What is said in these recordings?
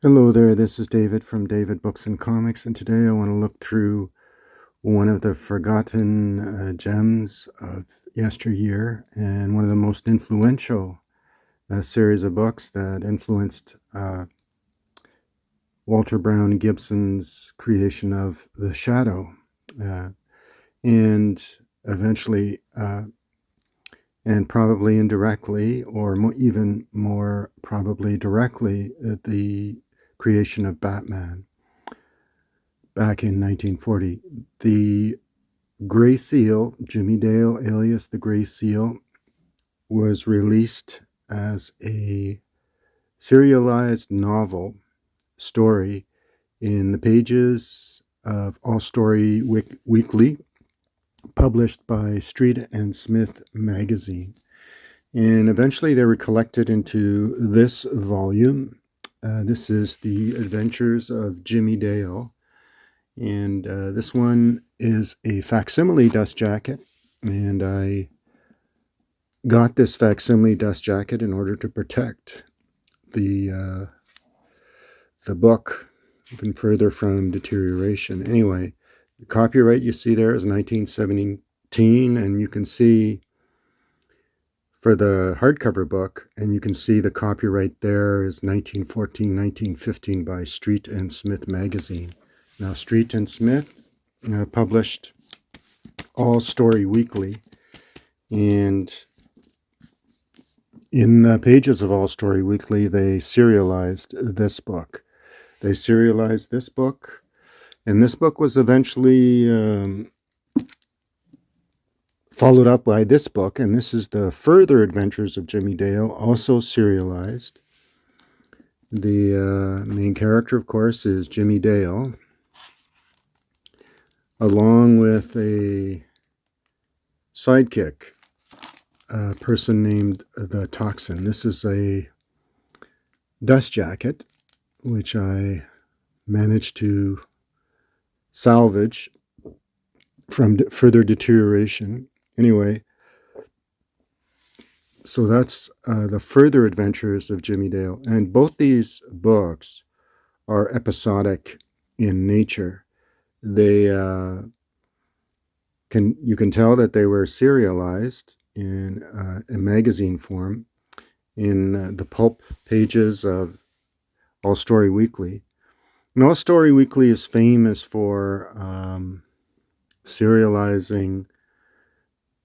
Hello there, this is David from David Books and Comics, and today I want to look through one of the forgotten gems of yesteryear and one of the most influential series of books that influenced Walter Brown Gibson's creation of The Shadow, uh, and eventually, and probably indirectly, or even more probably directly, the creation of Batman back in 1940. The Gray Seal, Jimmy Dale alias the Gray Seal, was released as a serialized novel story in the pages of All Story Weekly, published by Street and Smith magazine. And eventually they were collected into this volume. This is The Adventures of Jimmy Dale. And this one is a facsimile dust jacket. And I got this facsimile dust jacket in order to protect the book even further from deterioration. Anyway, the copyright you see there is 1917, and you can see for the hardcover book, and you can see the copyright there is 1914, 1915 by Street and Smith magazine. Now, Street and Smith published All Story Weekly, and in the pages of All Story Weekly, they serialized this book. They serialized this book, and this book was eventually followed up by this book, and this is The Further Adventures of Jimmy Dale, also serialized. The main character, of course, is Jimmy Dale, along with a sidekick, a person named the Toxin. This is a dust jacket, which I managed to salvage from further deterioration. Anyway, so that's The Further Adventures of Jimmy Dale. And both these books are episodic in nature. They you can tell that they were serialized in a magazine form in the pulp pages of All Story Weekly. And All Story Weekly is famous for serializing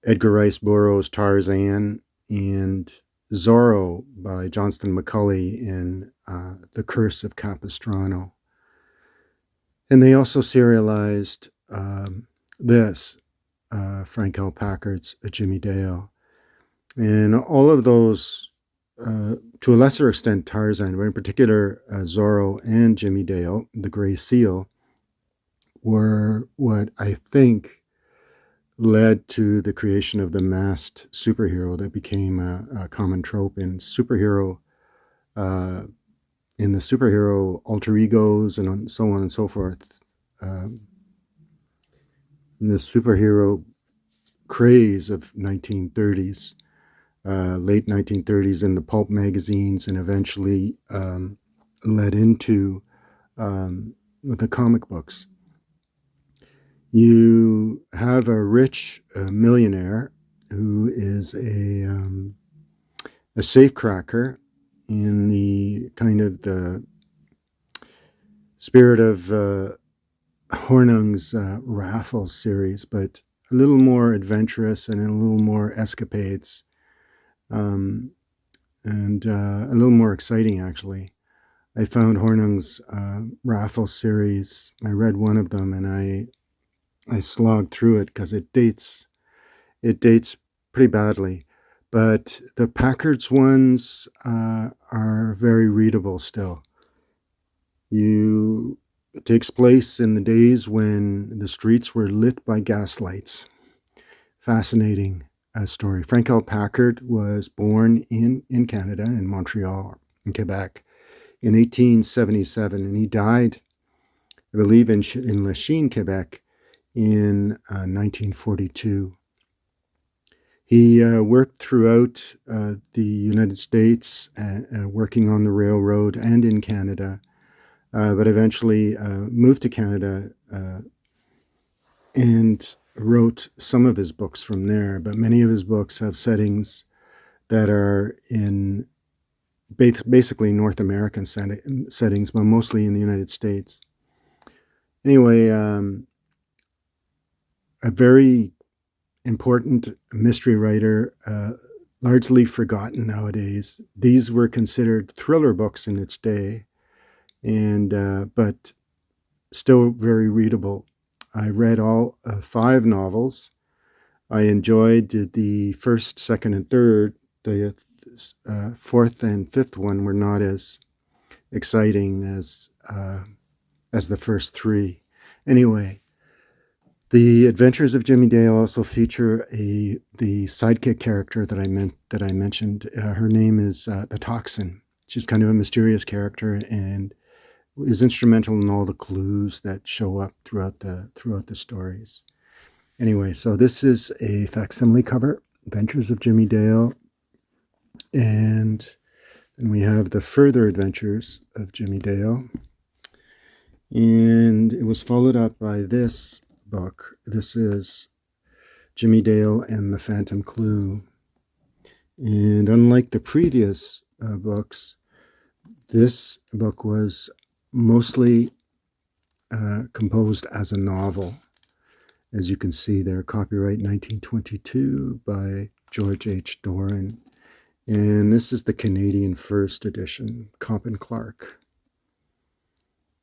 Edgar Rice Burroughs' Tarzan and Zorro by Johnston McCulley in The Curse of Capistrano. And they also serialized this, Frank L. Packard's Jimmy Dale. And all of those, to a lesser extent Tarzan, but in particular Zorro and Jimmy Dale, the Gray Seal, were what I think led to the creation of the masked superhero that became a common trope in superhero, in the superhero alter egos and so on and so forth. In the superhero craze of 1930s, late 1930s in the pulp magazines, and eventually led into the comic books. You have a rich millionaire who is a safecracker in the kind of the spirit of Hornung's Raffles series, but a little more adventurous and a little more escapades, and a little more exciting, actually. I found Hornung's Raffles series. I read one of them, and I slogged through it because it dates pretty badly. But the Packard's ones are very readable still. It takes place in the days when the streets were lit by gaslights. Fascinating story. Frank L. Packard was born in Canada, in Montreal, in Quebec, in 1877, and he died, I believe, in Lachine, Quebec, in 1942. He worked throughout the United States, working on the railroad and in Canada. but eventually moved to Canada and wrote some of his books from there. But many of his books have settings that are in basically North American settings, but mostly in the United States. Anyway, a very important mystery writer, largely forgotten nowadays. These were considered thriller books in its day, and but still very readable. I read all 5 novels. I enjoyed the first, second, and third. The fourth and fifth one were not as exciting as the first 3. Anyway, the Adventures of Jimmy Dale also feature the sidekick character that I mentioned. Her name is the Toxin. She's kind of a mysterious character and is instrumental in all the clues that show up throughout the stories. Anyway, so this is a facsimile cover, Adventures of Jimmy Dale, and then we have the Further Adventures of Jimmy Dale, and it was followed up by this book. This is Jimmy Dale and the Phantom Clue, and unlike the previous books, this book was mostly composed as a novel. As you can see there, copyright 1922 by George H. Doran. And this is the Canadian first edition, Kopp and Clark,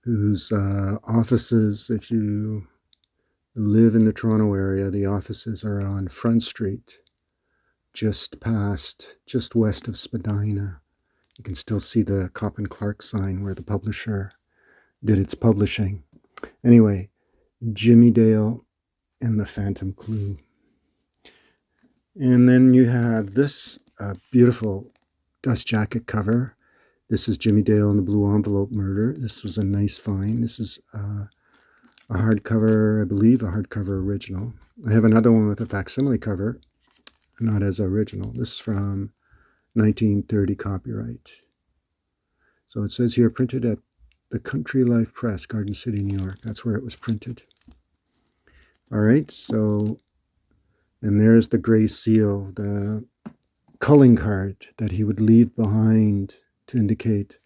whose offices, if you live in the Toronto area, the offices are on Front Street, just west of Spadina. You can still see the Kopp and Clark sign where the publisher did its publishing. Anyway, Jimmy Dale and the Phantom Clue. And then you have this beautiful dust jacket cover. This is Jimmy Dale and the Blue Envelope Murder. This was a nice find. This is a hardcover, I believe, a hardcover original. I have another one with a facsimile cover, not as original. This is from 1930 copyright. So it says here, printed at the Country Life Press, Garden City, New York. That's where it was printed. All right, so, and there's the gray seal, the culling card that he would leave behind to indicate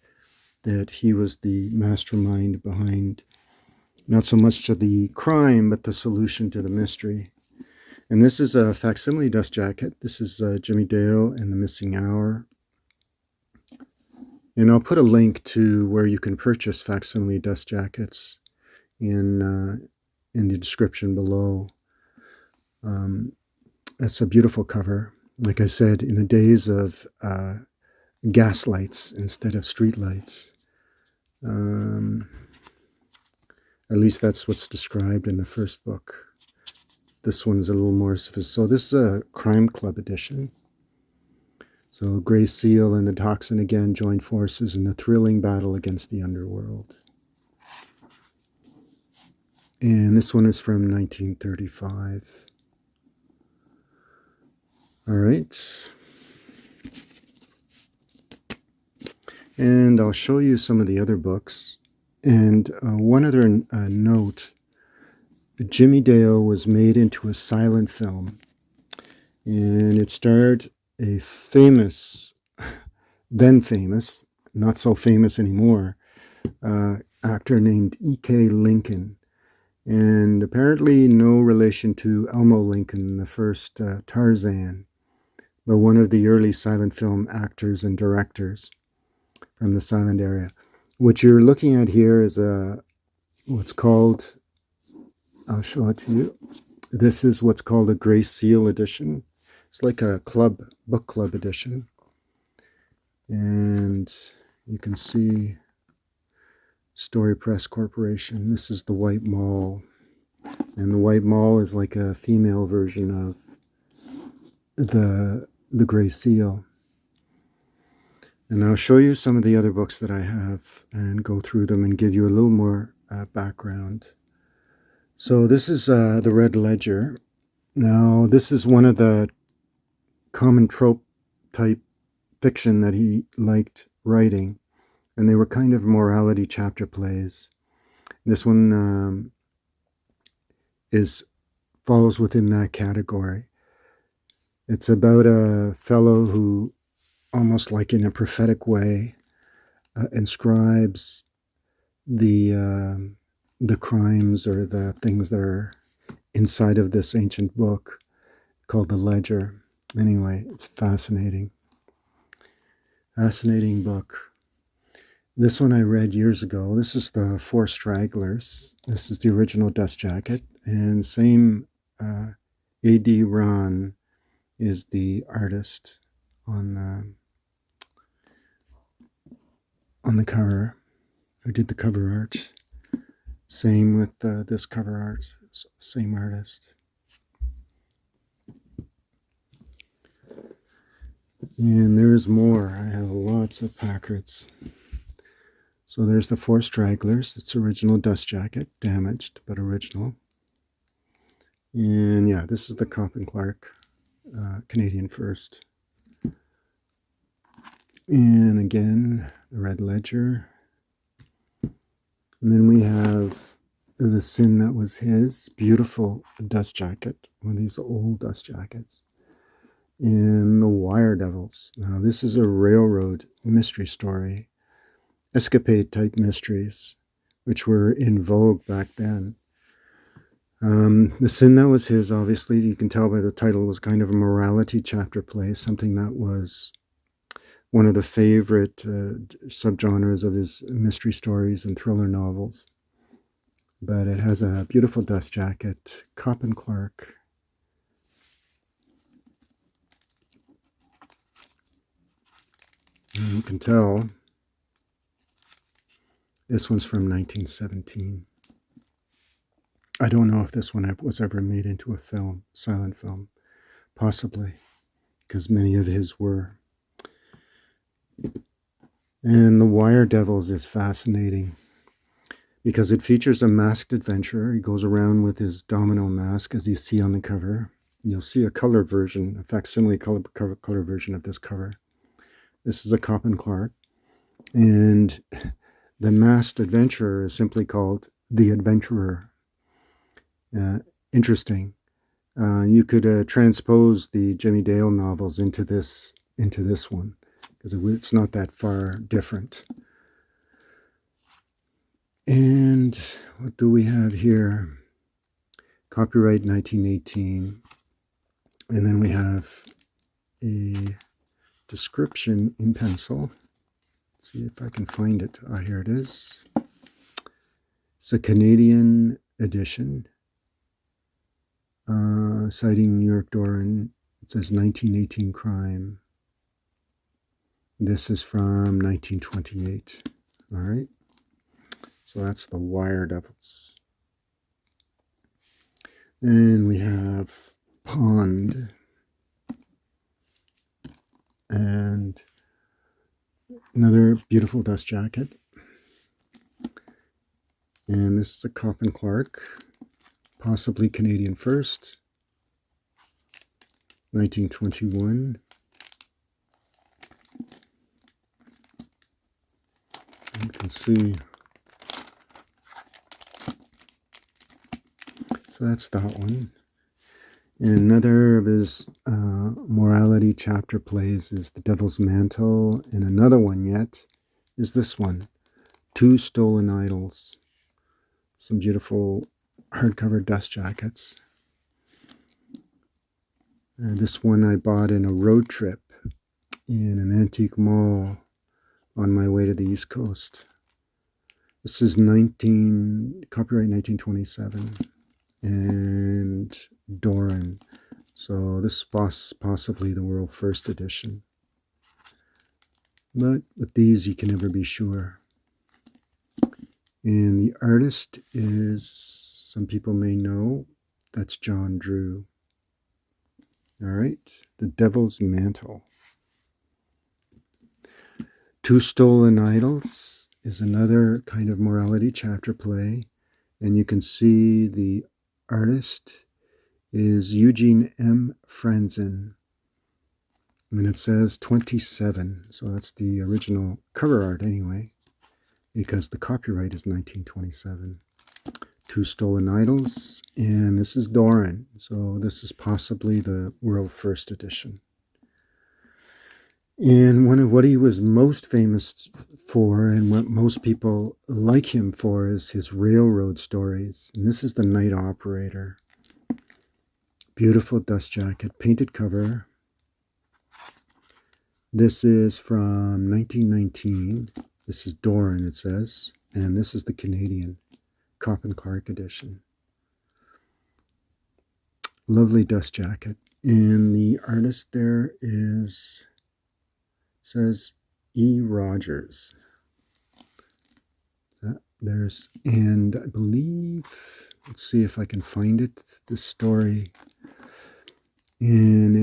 that he was the mastermind behind not so much to the crime, but the solution to the mystery. And this is a facsimile dust jacket. This is Jimmy Dale and the Missing Hour. And I'll put a link to where you can purchase facsimile dust jackets in the description below. That's a beautiful cover. Like I said, in the days of gas lights instead of street lights. At least that's what's described in the first book. This one's a little more sophisticated. So this is a Crime Club edition. So Gray Seal and the Toxin again join forces in a thrilling battle against the underworld. And this one is from 1935. All right. And I'll show you some of the other books. And one other note, Jimmy Dale was made into a silent film. And it starred a famous, then famous, not so famous anymore, actor named E.K. Lincoln. And apparently no relation to Elmo Lincoln, the first Tarzan, but one of the early silent film actors and directors from the silent era. What you're looking at here is what's called, I'll show it to you. This is what's called a Gray Seal edition. It's like a book club edition. And you can see Story Press Corporation. This is the White Moll. And the White Moll is like a female version of the Gray Seal. And I'll show you some of the other books that I have and go through them and give you a little more background. So this is the Red Ledger. Now, this is one of the common trope type fiction that he liked writing. and they were kind of morality chapter plays. This one falls within that category. It's about a fellow who, almost like in a prophetic way, inscribes the crimes or the things that are inside of this ancient book called the Ledger. Anyway, it's fascinating. Fascinating book. This one I read years ago. This is the Four Stragglers. This is the original dust jacket, and same A.D. Ron is the artist on the cover, who did the cover art. Same with this cover art, same artist. And there's more. I have lots of Packards. So there's the Four Stragglers. It's original dust jacket, damaged, but original. And yeah, this is the Cop and Clark Canadian First. And again, the Red Ledger. And then we have the Sin That Was His, beautiful dust jacket, one of these old dust jackets. And the Wire Devils. Now this is a railroad mystery story, escapade type mysteries, which were in vogue back then. The Sin That Was His, obviously, you can tell by the title, was kind of a morality chapter play, something that was one of the favorite subgenres of his mystery stories and thriller novels. But it has a beautiful dust jacket, Cop and Clark. And you can tell this one's from 1917. I don't know if this one was ever made into a film, silent film. Possibly, because many of his were. And the Wire Devils is fascinating because it features a masked adventurer. He goes around with his domino mask, as you see on the cover. You'll see a color version, a facsimile color version of this cover. This is a Cop and Clark. And the masked adventurer is simply called the Adventurer. Interesting. You could transpose the Jimmy Dale novels into this one, because it's not that far different. And what do we have here? Copyright 1918. And then we have a description in pencil. Let's see if I can find it. Here it is. It's a Canadian edition. Citing New York Doran. It says 1918 crime. This is from 1928. All right. So that's the Wire Devils. And we have Pond. And another beautiful dust jacket. And this is a Cop and Clark, possibly Canadian First, 1921. You can see. So that's that one. And another of his morality chapter plays is The Devil's Mantle. And another one yet is this one, Two Stolen Idols. Some beautiful hardcover dust jackets. This one I bought in a road trip in an antique mall on my way to the East Coast. This is copyright 1927. And Doran. So this is possibly the world first edition. But with these, you can never be sure. And the artist is, some people may know, that's John Drew. All right, The Devil's Mantle. Two Stolen Idols is another kind of morality chapter play. And you can see the artist is Eugene M. Franzen. And it says 27. So that's the original cover art anyway. because the copyright is 1927. Two Stolen Idols, and this is Doran. So this is possibly the world first edition. And one of what he was most famous for, and what most people like him for, is his railroad stories. And this is The Night Operator. Beautiful dust jacket, painted cover. This is from 1919. This is Doran, it says. And this is the Canadian Cop and Clark edition. Lovely dust jacket. And the artist there says E. Rogers. And I believe, let's see if I can find it, this story. And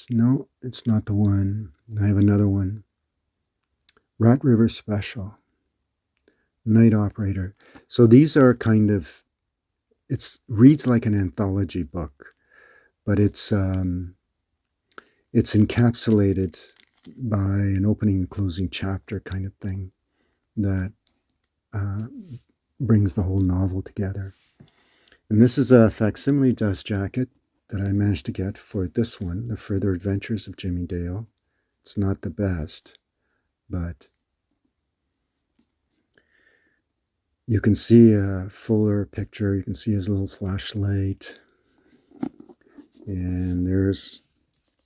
no, it's not the one. I have another one. Rat River Special. Night Operator. So these are kind of, it reads like an anthology book, but it's encapsulated by an opening and closing chapter kind of thing that brings the whole novel together. And this is a facsimile dust jacket that I managed to get for this one, The Further Adventures of Jimmy Dale. It's not the best, but you can see a fuller picture. You can see his little flashlight. And there's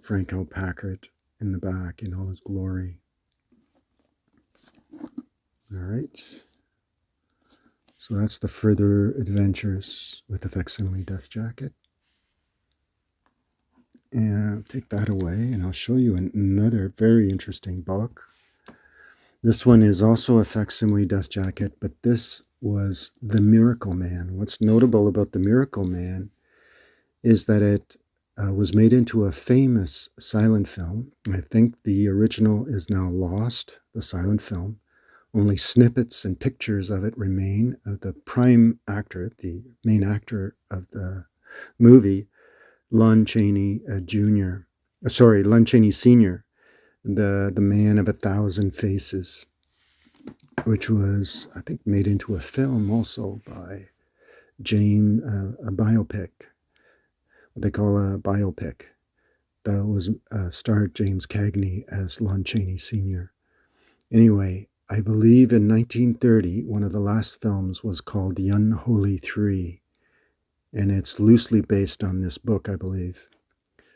Frank L Packard in the back in all his glory. All right. So that's The Further Adventures with the Facsimile dust jacket. And I'll take that away and I'll show you another very interesting book. This one is also a facsimile dust jacket, but this was The Miracle Man. What's notable about The Miracle Man is that it was made into a famous silent film. I think the original is now lost, the silent film. Only snippets and pictures of it remain. The prime actor, the main actor of the movie, Lon Chaney Sr., the man of 1,000 faces, which was, I think, made into a film also by James, a biopic, what they call a biopic, that was starred James Cagney as Lon Chaney Sr. Anyway, I believe in 1930, one of the last films was called The Unholy Three, and it's loosely based on this book, I believe.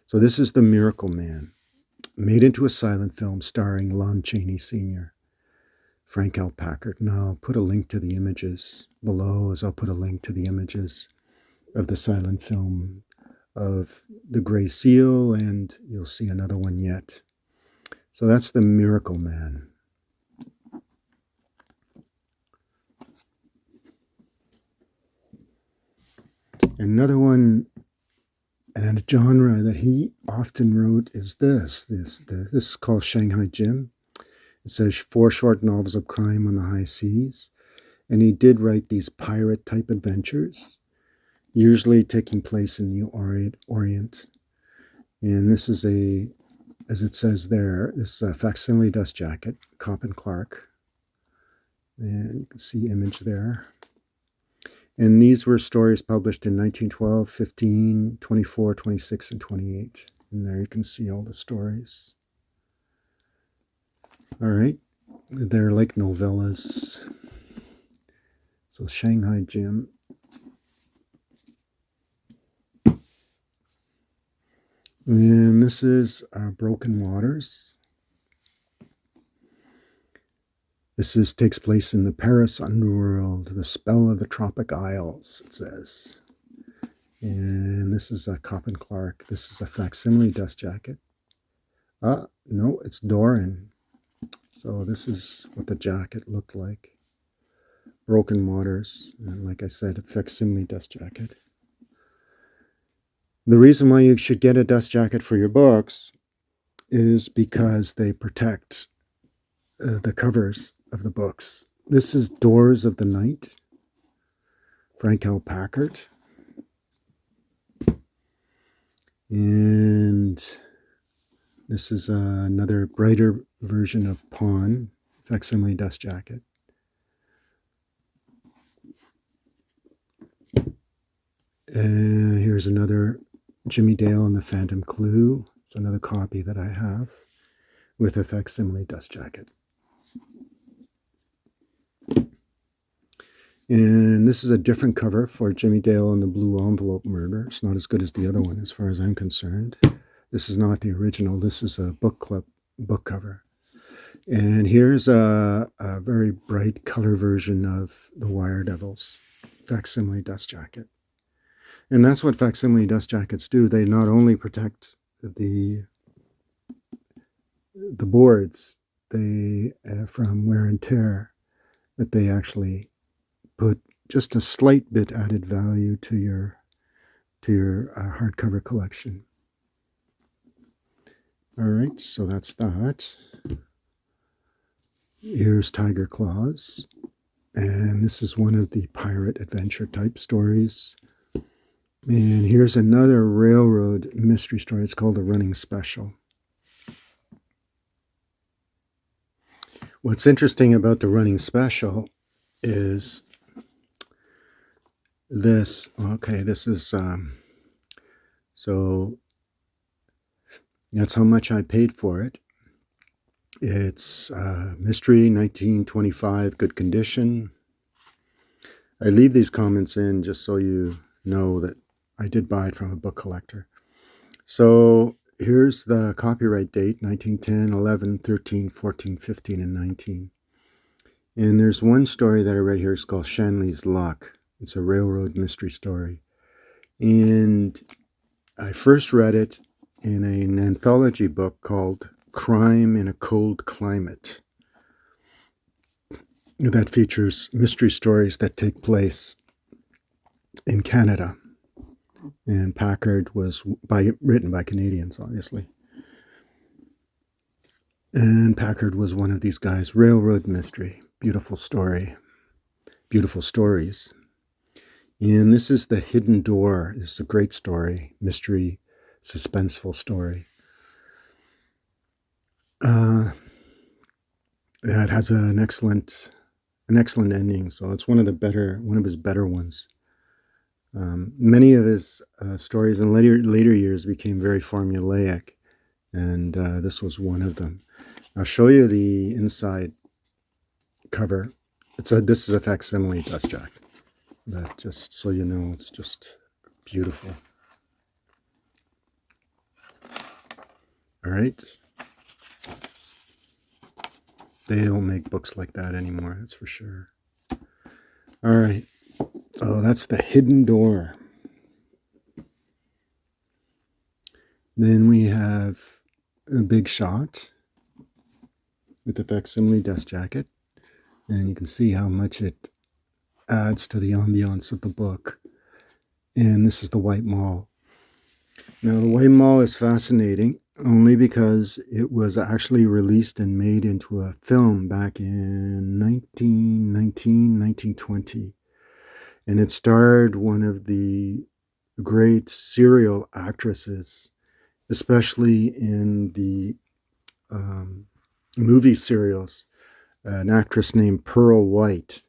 So this is The Miracle Man, made into a silent film starring Lon Chaney Sr., Frank L. Packard. Now, I'll put a link to the images below, as I'll put a link to the images of the silent film of The Gray Seal, and you'll see another one yet. So that's The Miracle Man. Another one, and a genre that he often wrote is this. This is called Shanghai Jim. It says 4 short novels of crime on the high seas. And he did write these pirate-type adventures, usually taking place in the Orient. And this is as it says there, this is a facsimile dust jacket, Cop and Clark. And you can see image there. And these were stories published in 1912, 15, 24, 26, and 28. And there you can see all the stories. All right. They're like novellas. So Shanghai Jim. And this is Broken Waters. This takes place in the Paris underworld, the spell of the Tropic Isles, it says. And this is a Cop and Clark. This is a facsimile dust jacket. No, it's Doran. So this is what the jacket looked like. Broken Waters, and like I said, a facsimile dust jacket. The reason why you should get a dust jacket for your books is because they protect the covers of the books. This is Doors of the Night, Frank L. Packard. And this is another brighter version of Pawn, facsimile dust jacket. Here's another Jimmy Dale and the Phantom Clue. It's another copy that I have with a facsimile dust jacket. And this is a different cover for Jimmy Dale and the Blue Envelope Murder. It's not as good as the other one as far as I'm concerned. This is not the original. This is a book club book cover. And here's a very bright color version of the Wire Devils facsimile dust jacket. And that's what facsimile dust jackets do. They not only protect the boards from wear and tear, but they actually put just a slight bit added value to your hardcover collection. All right, so that's that. Here's Tiger Claws, and this is one of the pirate adventure type stories. And here's another railroad mystery story. It's called The Running Special. What's interesting about The Running Special is this. Okay, this is so that's how much I paid for it. It's mystery, 1925, good condition. I leave these comments in just so you know that I did buy it from a book collector. So here's the copyright date, 1910, 11, 13, 14, 15, and 19. And there's one story that I read here. It's called Shanley's Luck. It's a railroad mystery story. And I first read it in an anthology book called Crime in a Cold Climate that features mystery stories that take place in Canada. And Packard was written by Canadians, obviously. And Packard was one of these guys. Railroad mystery. Beautiful story. Beautiful stories. And this is The Hidden Door. This is a great story. Mystery, suspenseful story. It has an excellent ending. So it's one of his better ones. Many of his stories in later years became very formulaic, and this was one of them. I'll show you the inside cover. This is a facsimile dust jacket, but just so you know, it's just beautiful. All right. They don't make books like that anymore, that's for sure. All right. Oh, that's The Hidden Door. Then we have A Big Shot with the facsimile dust jacket. And you can see how much it adds to the ambiance of the book. And this is the White Moll. Now, the White Moll is fascinating only because it was actually released and made into a film back in 1920. And it starred one of the great serial actresses, especially in the movie serials. An actress named Pearl White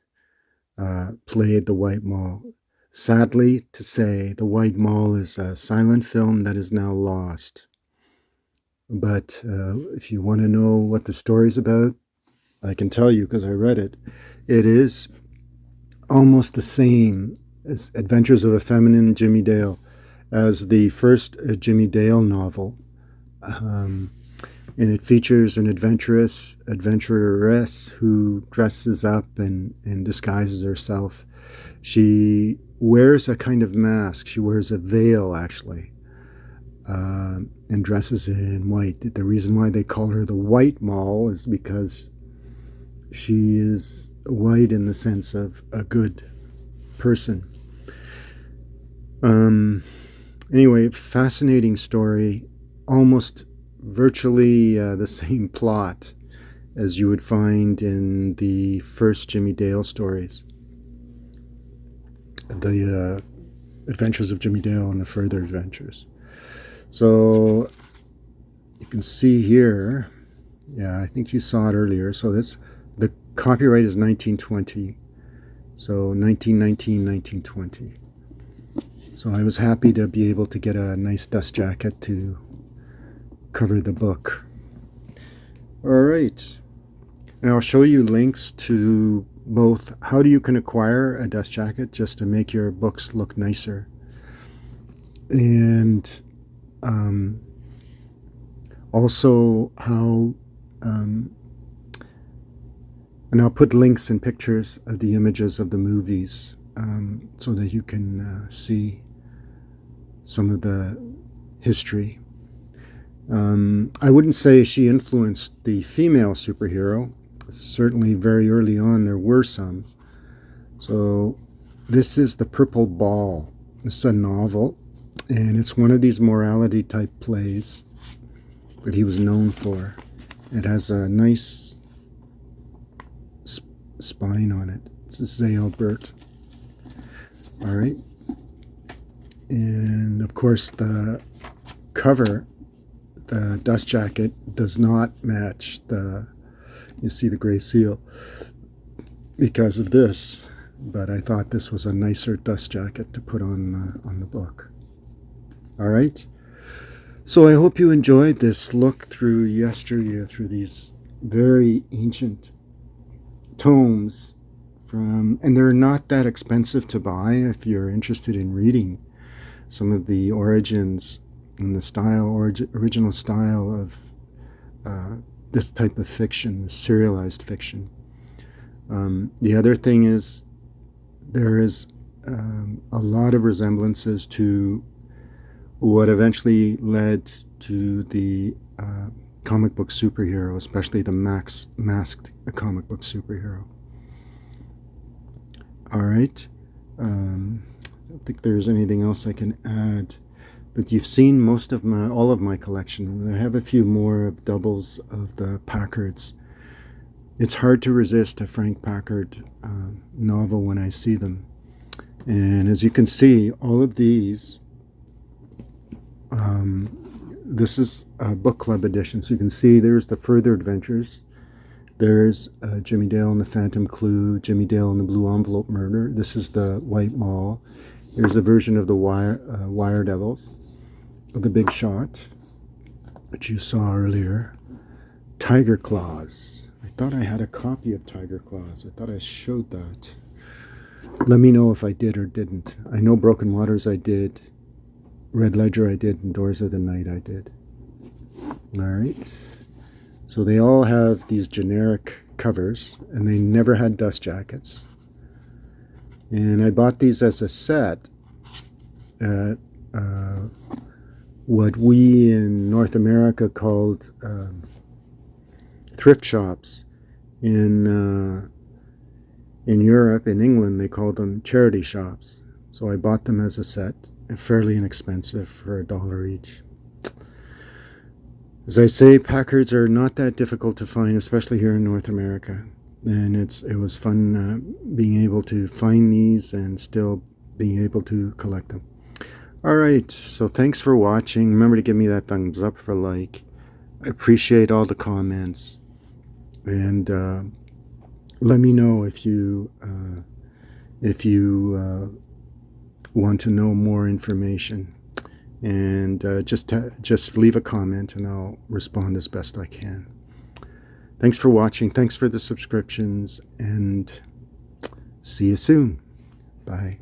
played the White Moll. Sadly to say, the White Moll is a silent film that is now lost. But if you want to know what the story's about, I can tell you because I read it. It is almost the same as Adventures of a Feminine Jimmy Dale as the first Jimmy Dale novel. And it features an adventuress who dresses up and disguises herself. She wears a kind of mask. She wears a veil, actually, and dresses in white. The reason why they call her the White Moll is because she is white in the sense of a good person. Anyway, fascinating story. Almost virtually the same plot as you would find in the first Jimmy Dale stories. The Adventures of Jimmy Dale and the Further Adventures. So you can see here, yeah, I think you saw it earlier. So the copyright is 1920. So 1919, 1920. So I was happy to be able to get a nice dust jacket to cover the book. All right. And I'll show you links to both how you can acquire a dust jacket just to make your books look nicer, and also how, and I'll put links and pictures of the images of the movies so that you can see some of the history. I wouldn't say she influenced the female superhero. Certainly very early on there were some. So this is The Purple Ball. It's a novel, and it's one of these morality type plays that he was known for. It has a nice spine on it. This is Albert. All right. And of course the cover, the dust jacket, does not match the, you see the gray seal because of this, but I thought this was a nicer dust jacket to put on the book. All right. So I hope you enjoyed this look through yesteryear, through these very ancient tomes and they're not that expensive to buy if you're interested in reading some of the origins and the style, original style of this type of fiction, the serialized fiction. The other thing is there is a lot of resemblances to what eventually led to the comic book superhero, especially the masked comic book superhero. All right. I don't think there's anything else I can add, but you've seen all of my collection. I have a few more of doubles of the Packards. It's hard to resist a Frank Packard novel when I see them. And as you can see, all of these, this is a book club edition. So you can see there's the Further Adventures. There's Jimmy Dale and the Phantom Clue, Jimmy Dale and the Blue Envelope Murder. This is the White Moll. Here's a version of the Wire Devils, The Big Shot, which you saw earlier. Tiger Claws. I thought I had a copy of Tiger Claws. I thought I showed that. Let me know if I did or didn't. I know Broken Waters I did. Red Ledger I did. And Doors of the Night I did. All right. So they all have these generic covers, and they never had dust jackets. And I bought these as a set at what we in North America called thrift shops. In Europe, in England, they called them charity shops. So I bought them as a set, fairly inexpensive, for $1 each. As I say, Packards are not that difficult to find, especially here in North America. And it was fun being able to find these and still being able to collect them. All right, so thanks for watching. Remember to give me that thumbs up for like. I appreciate all the comments. And let me know if you want to know more information. And just leave a comment and I'll respond as best I can. Thanks for watching. Thanks for the subscriptions, and see you soon. Bye.